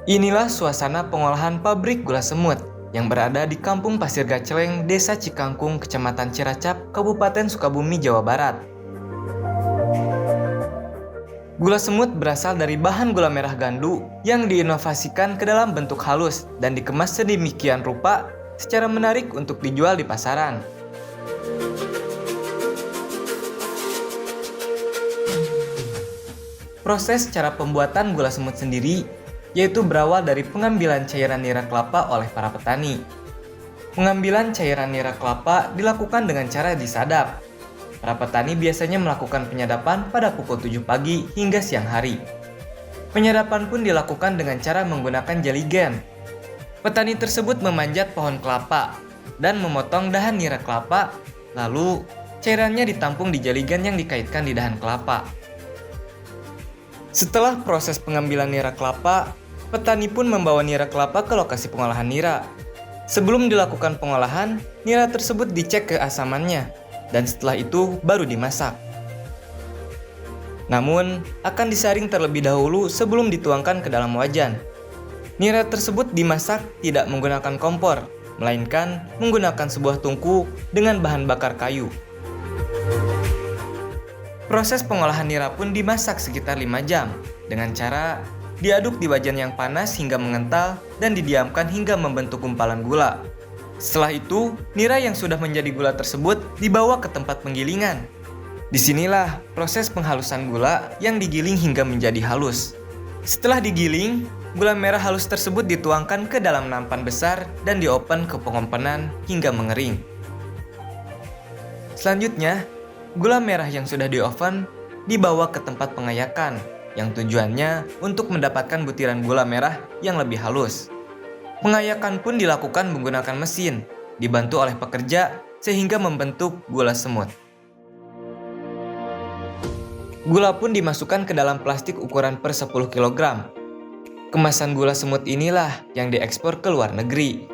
Inilah suasana pengolahan pabrik gula semut yang berada di Kampung Pasir Gaceleng, Desa Cikangkung, Kecamatan Ciracap, Kabupaten Sukabumi, Jawa Barat. Gula semut berasal dari bahan gula merah gandu yang diinovasikan ke dalam bentuk halus dan dikemas sedemikian rupa secara menarik untuk dijual di pasaran. Proses cara pembuatan gula semut sendiri yaitu berawal dari pengambilan cairan nira kelapa oleh para petani. Pengambilan cairan nira kelapa dilakukan dengan cara disadap. Para petani biasanya melakukan penyadapan pada pukul 7 pagi hingga siang hari. Penyadapan pun dilakukan dengan cara menggunakan jeligen. Petani tersebut memanjat pohon kelapa dan memotong dahan nira kelapa, lalu cairannya ditampung di jeligen yang dikaitkan di dahan kelapa. Setelah proses pengambilan nira kelapa, petani pun membawa nira kelapa ke lokasi pengolahan nira. Sebelum dilakukan pengolahan, nira tersebut dicek keasamannya, dan setelah itu baru dimasak. Namun, akan disaring terlebih dahulu sebelum dituangkan ke dalam wajan. Nira tersebut dimasak tidak menggunakan kompor, melainkan menggunakan sebuah tungku dengan bahan bakar kayu. Proses pengolahan nira pun dimasak sekitar 5 jam dengan cara diaduk di wajan yang panas hingga mengental dan didiamkan hingga membentuk gumpalan gula. Setelah itu, nira yang sudah menjadi gula tersebut dibawa ke tempat penggilingan. Disinilah proses penghalusan gula yang digiling hingga menjadi halus. Setelah digiling, gula merah halus tersebut dituangkan ke dalam nampan besar dan diopen ke pengompenan hingga mengering. Selanjutnya, gula merah yang sudah di-oven dibawa ke tempat pengayakan yang tujuannya untuk mendapatkan butiran gula merah yang lebih halus. Pengayakan pun dilakukan menggunakan mesin, dibantu oleh pekerja sehingga membentuk gula semut. Gula pun dimasukkan ke dalam plastik ukuran per 10 kg. Kemasan gula semut inilah yang diekspor ke luar negeri.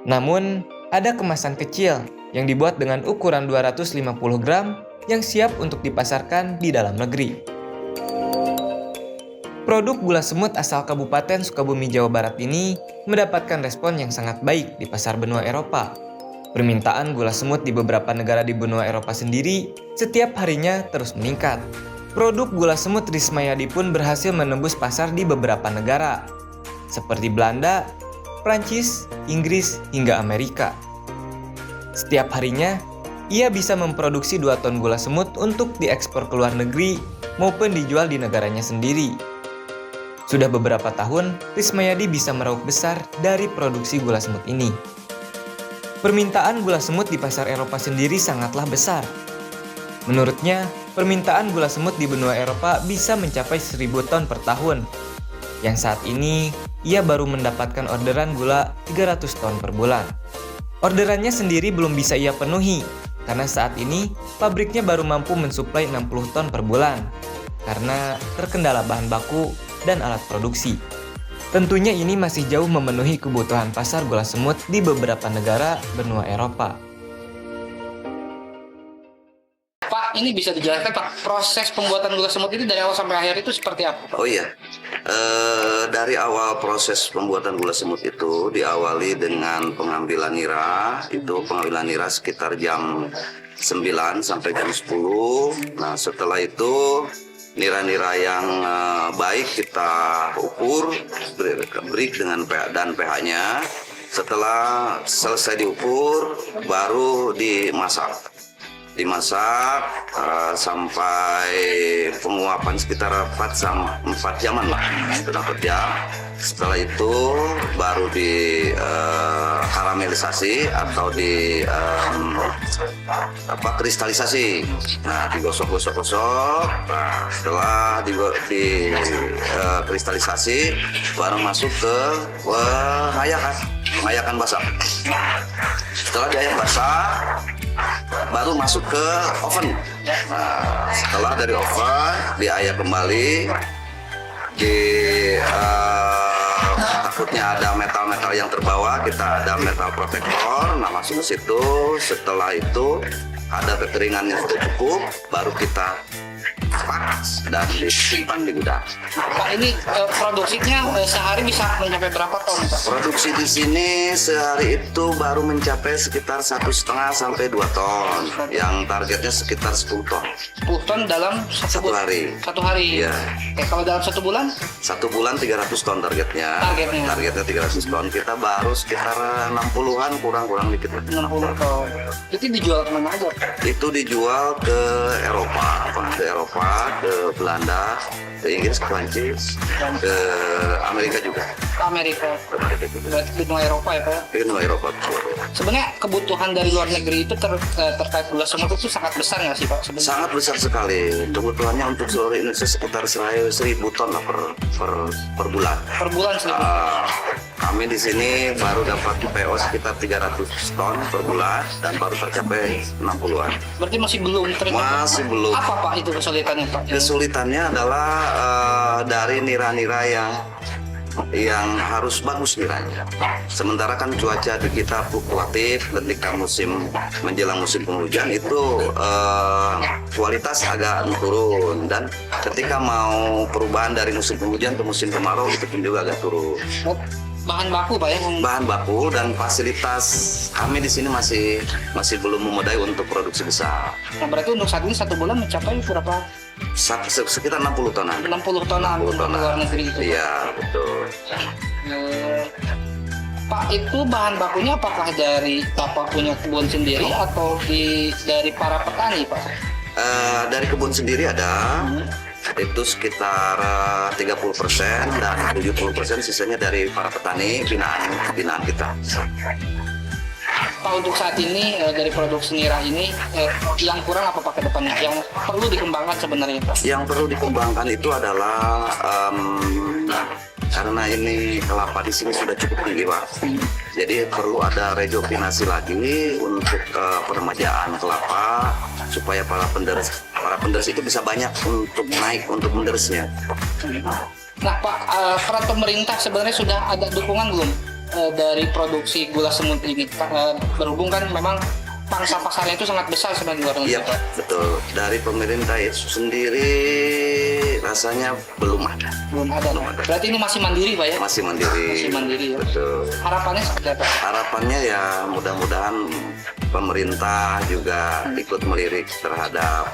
Namun, ada kemasan kecil yang dibuat dengan ukuran 250 gram yang siap untuk dipasarkan di dalam negeri. Produk gula semut asal Kabupaten Sukabumi, Jawa Barat ini mendapatkan respon yang sangat baik di pasar benua Eropa. Permintaan gula semut di beberapa negara di benua Eropa sendiri setiap harinya terus meningkat. Produk gula semut Rismayadi pun berhasil menembus pasar di beberapa negara, seperti Belanda, Prancis, Inggris, hingga Amerika. Setiap harinya, ia bisa memproduksi 2 ton gula semut untuk diekspor ke luar negeri maupun dijual di negaranya sendiri. Sudah beberapa tahun, Rismayadi bisa meraup besar dari produksi gula semut ini. Permintaan gula semut di pasar Eropa sendiri sangatlah besar. Menurutnya, permintaan gula semut di benua Eropa bisa mencapai 1000 ton per tahun. Yang saat ini, ia baru mendapatkan orderan gula 300 ton per bulan. Orderannya sendiri belum bisa ia penuhi, karena saat ini pabriknya baru mampu mensuplai 60 ton per bulan, karena terkendala bahan baku dan alat produksi. Tentunya ini masih jauh memenuhi kebutuhan pasar gula semut di beberapa negara benua Eropa. Pak, ini bisa dijelaskan Pak, proses pembuatan gula semut ini dari awal sampai akhir itu seperti apa, Pak? Oh iya, dari awal proses pembuatan gula semut itu diawali dengan pengambilan nira. Itu pengambilan nira sekitar jam 9 sampai jam 10. Nah, setelah itu nira-nira yang baik kita ukur, beri dengan pH dan pH-nya. Setelah selesai diukur, baru dimasak sampai penguapan sekitar 4 jaman lah, sudah 4 jam. Setelah itu baru di karamelisasi atau di kristalisasi. Nah, digosok. Nah, setelah di kristalisasi baru masuk ke pengayakan basah. Setelah diayak basah, baru masuk ke oven. Nah, setelah dari oven diayak kembali, takutnya ada metal-metal yang terbawa, kita ada metal protektor. Nah, masuk ke situ. Setelah itu ada kekeringan yang sudah cukup, baru kita dicepak dan disimpan di gudang. Pak, ini produksinya sehari bisa mencapai berapa ton, Pak? Produksi di sini sehari itu baru mencapai sekitar 1,5 sampai 2 ton. Yang targetnya sekitar 10 ton. 10 ton dalam Satu hari. Satu hari. Iya. Oke, kalau dalam 1 bulan? 1 bulan 300 ton targetnya. Targetnya 300 ton. Kita baru sekitar 60-an, kurang dikit. 60 ton. Itu dijual kemana aja? Itu dijual ke Eropa, ke Belanda, ke Inggris, ke Prancis, ke Amerika juga. Ke Amerika. Berarti benua Eropa ya, Pak? Ke benua Eropa. Sebenarnya kebutuhan dari luar negeri itu terkait gula semut itu sangat besar nggak sih, Pak? Sebenarnya? Sangat besar sekali. Kebutuhannya untuk seluruh Indonesia sekitar 1.000 ton lah per bulan. Per bulan sih. Kami di sini baru dapat PO sekitar 300 ton per bulan dan baru tercapai 60-an. Berarti masih belum terima. Masih belum. Apa, Pak, itu kesulitannya, Pak? Kesulitannya adalah dari nira-nira yang harus bagus niranya. Sementara kan cuaca di kita fluktuatif, ketika menjelang musim penghujan itu kualitas agak turun, dan ketika mau perubahan dari musim penghujan ke musim kemarau itu pun juga agak turun. Bahan baku, Pak, ya? Bahan baku dan fasilitas kami di sini masih belum memadai untuk produksi besar. Nah, berarti untuk saat ini 1 bulan mencapai berapa? Sekitar 60 tonan. 60 tonan untuk luar negeri itu. Iya, betul. Pak, itu bahan bakunya apakah dari Bapak punya kebun sendiri atau dari para petani, Pak? Dari kebun sendiri ada. Itu sekitar 30% dan 70% sisanya dari para petani binaan kita. Pak, untuk saat ini dari produksi nira ini yang kurang apa, Pak, ke depannya? Yang perlu dikembangkan sebenarnya, Pak? Yang perlu dikembangkan itu adalah karena ini kelapa di sini sudah cukup tinggi, Pak. Jadi perlu ada rejuvenasi lagi untuk peremajaan kelapa supaya para penderes itu bisa banyak untuk naik untuk menderesnya. Nah, Pak, peran pemerintah sebenarnya sudah ada dukungan belum dari produksi gula semut ini? Berhubung kan memang pangsa pasarnya itu sangat besar sebenarnya di luar negeri. Iya, Pak, betul. Dari pemerintah itu sendiri rasanya belum ada. Belum ada. Berarti ini masih mandiri, Pak, ya? Masih mandiri. Masih mandiri, ya. Betul. Harapannya seperti apa? Harapannya ya mudah-mudahan pemerintah juga ikut melirik terhadap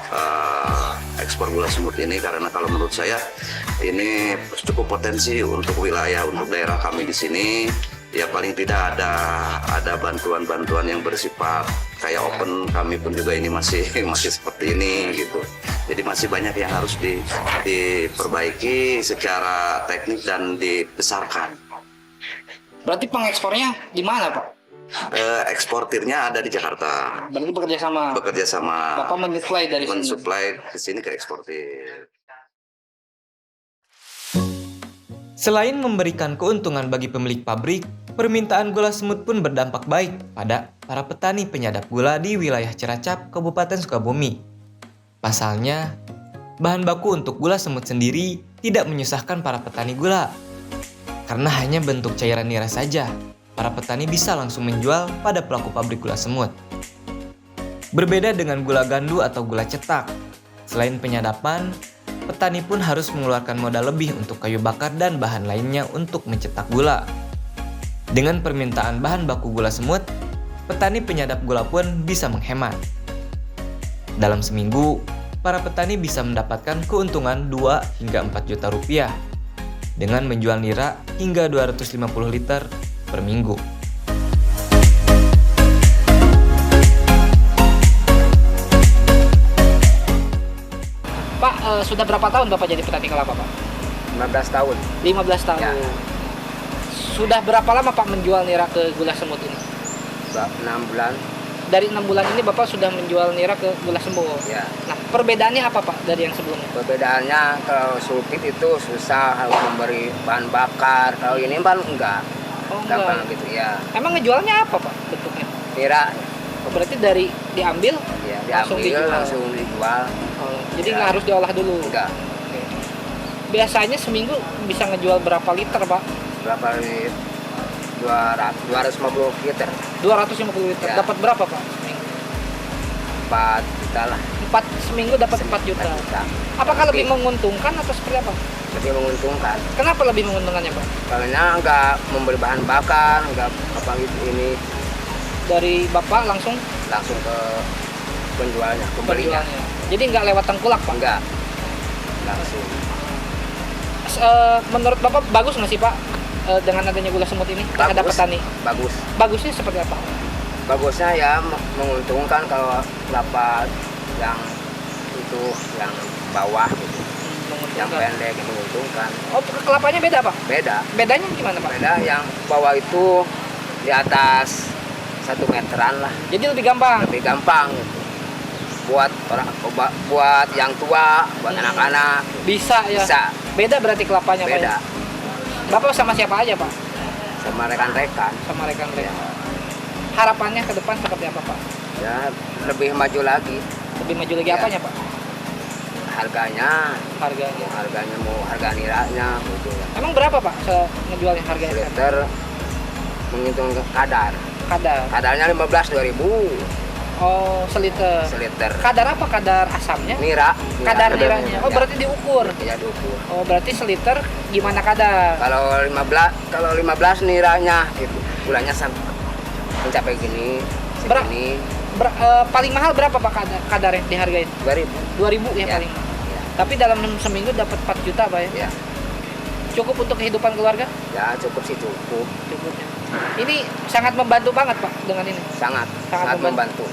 ekspor gula semut ini, karena kalau menurut saya ini cukup potensi untuk wilayah, untuk daerah kami di sini. Ya paling tidak ada bantuan-bantuan yang bersifat kayak open, kami pun juga ini masih seperti ini gitu. Jadi masih banyak yang harus diperbaiki secara teknik dan dibesarkan. Berarti pengekspornya di mana, Pak? Eksportirnya ada di Jakarta. Berarti bekerja sama. Bapak mensuplai dari sini. Mensuplai ke sini ke eksportir. Selain memberikan keuntungan bagi pemilik pabrik, permintaan gula semut pun berdampak baik pada para petani penyadap gula di wilayah Ciracap, Kabupaten Sukabumi. Pasalnya, bahan baku untuk gula semut sendiri tidak menyusahkan para petani gula. Karena hanya bentuk cairan nira saja, para petani bisa langsung menjual pada pelaku pabrik gula semut. Berbeda dengan gula gandu atau gula cetak, selain penyadapan, petani pun harus mengeluarkan modal lebih untuk kayu bakar dan bahan lainnya untuk mencetak gula. Dengan permintaan bahan baku gula semut, petani penyadap gula pun bisa menghemat. Dalam seminggu, para petani bisa mendapatkan keuntungan 2 hingga 4 juta rupiah dengan menjual nira hingga 250 liter per minggu. Pak, sudah berapa tahun Bapak jadi petani kelapa, Pak? 15 tahun. 15 tahun. Ya. Sudah berapa lama Pak menjual nira ke gula semut ini? 6 bulan. Dari 6 bulan ini Bapak sudah menjual nira ke gula semut. Ya. Nah, perbedaannya apa, Pak, dari yang sebelumnya? Perbedaannya kalau sulfit itu susah harus memberi bahan bakar. Kalau ini kan enggak. Oh, Gampang enggak. gitu ya. Emang ngejualnya apa, Pak, bentuknya? Nira Oh, berarti dari diambil ya, langsung diambil dijual. langsung dijual. Oh, jadi Ya. nggak harus diolah dulu. Enggak. Oke. Biasanya seminggu bisa ngejual berapa liter, Pak? Berapa liter? 250 liter. 250 liter. Ya. Dapat berapa, Pak, seminggu? 4 juta lah. 4 seminggu dapat 4 juta. Apakah lebih menguntungkan atau seperti apa? Lebih menguntungkan. Kenapa lebih menguntungkannya, Pak? Karena nggak membeli bahan bakar, nggak apa gitu ini, Dari Bapak langsung langsung ke penjualnya, pembelinya. penjualnya. Jadi nggak lewat tengkulak, Pak? Enggak, langsung. Menurut Bapak bagus nggak sih, Pak, dengan adanya gula semut ini terhadap petani? Bagus. Bagusnya seperti apa? Bagusnya ya menguntungkan kalau dapat yang itu yang bawah gitu, yang Menguntungkan. pendek yang menguntungkan. Oh, kelapanya beda, Pak? Beda. Bedanya gimana, Pak? Beda yang bawah itu di atas 1 meteran lah, Jadi lebih gampang. lebih gampang gitu. Buat orang, buat yang tua, buat anak-anak Bisa ya. bisa. Beda berarti kelapanya, Pak. Beda ya? Bapak sama siapa aja, Pak? sama rekan-rekan. Sama rekan-rekan. Harapannya ke depan seperti apa, Pak? Ya lebih maju lagi Lebih maju lagi Ya. apanya, Pak? harganya, Harganya. mau harga niranya gitu ya. Emang berapa, Pak, ngejualnya harganya? Liter menghitung kadar. Kadar. Kadarnya 15.000 Oh, seliter. seliter. Kadar apa? Kadar asamnya? Nira. Kadar niranya. Oh, berarti diukur. Ya diukur. Oh, berarti seliter gimana kadar? Kalau 15 niranya gitu. Gulanya sampai mencapai gini, segini. Paling mahal berapa, Pak, kadarnya dihargain? 2.000. 2.000 ya, Ya. paling mahal. Tapi dalam seminggu dapat 4 juta, Pak ya? Ya. Cukup untuk kehidupan keluarga? Ya cukup sih cukup. Cukupnya. Ini sangat membantu banget, Pak, dengan ini. Sangat Sangat membantu.